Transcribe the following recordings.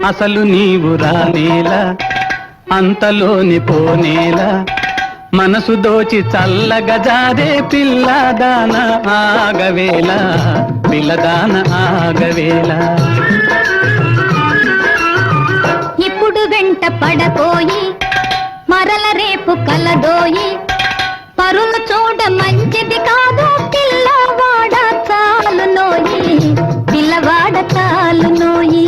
అసలు నీవు రానేలా అంతలోని పోనేలా మనసు దోచి చల్లగా జారే పిల్లదాన ఆగవేళ పిల్లదాన ఆగవేళ ఇప్పుడు వెంట పడపోయి మరల రేపు కలదోయి పరులు చూడ మంచిది కాదు పిల్లవాడ చాలు నోయి పిల్లవాడ చాలు నోయి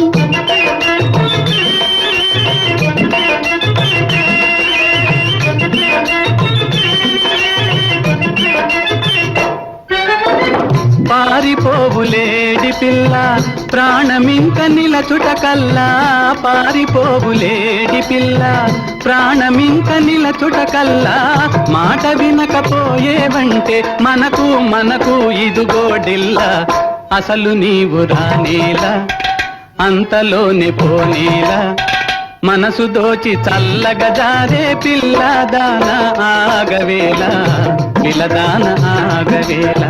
పారిపోవులేడి పిల్ల ప్రాణమింక నిలచుట కల్లా పారిపోవులేడి పిల్ల ప్రాణమింక నిలచుట కల్లా మాట వినకపోయేవంటే మనకు మనకు ఇదుగోడిల్లా అసలు నీవు రానేలా అంతలోనే పోనేలా మనసు దోచి చల్లగా జారే పిల్లదాన ఆగవేళ పిల్లదాన ఆగవేళ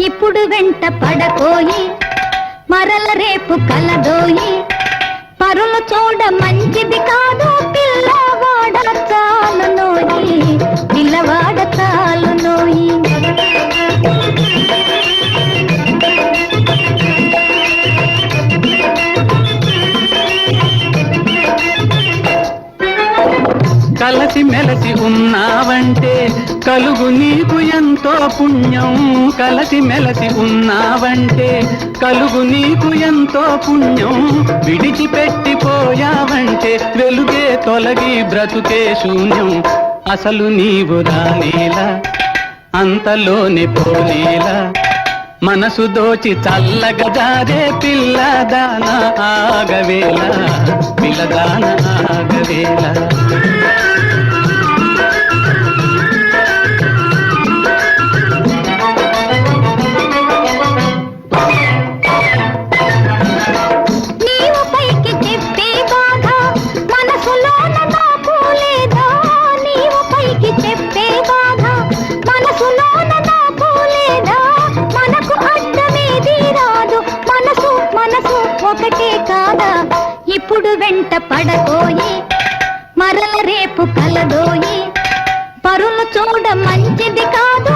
ఇప్పుడు వెంట పడకోయి మరల రేపు కలదోయి పరులు చూడ మంచిది కాదు పిల్లవాడ చాలు నోయి పిల్లవాడ చాలు నోయి కలసి మెలసి ఉన్నావంటే కలుగు నీకు ఎంతో పుణ్యం కలసి మెలసి ఉన్నావంటే కలుగు నీకు ఎంతో పుణ్యం విడిచిపెట్టిపోయావంటే వెలుగే తొలగి బ్రతుకే శూన్యం అసలు నీవు రానేలా అంతలోనే పోనేలా మనసు దోచి చల్లగా జారే పిల్లదాన ఆగవేళ పిల్లదాన ఆగవేళ ఒకటే కాదా ఇప్పుడు వెంట పడకోయి మరల రేపు కలదోయి పరులు చూడ మంచిది కాదు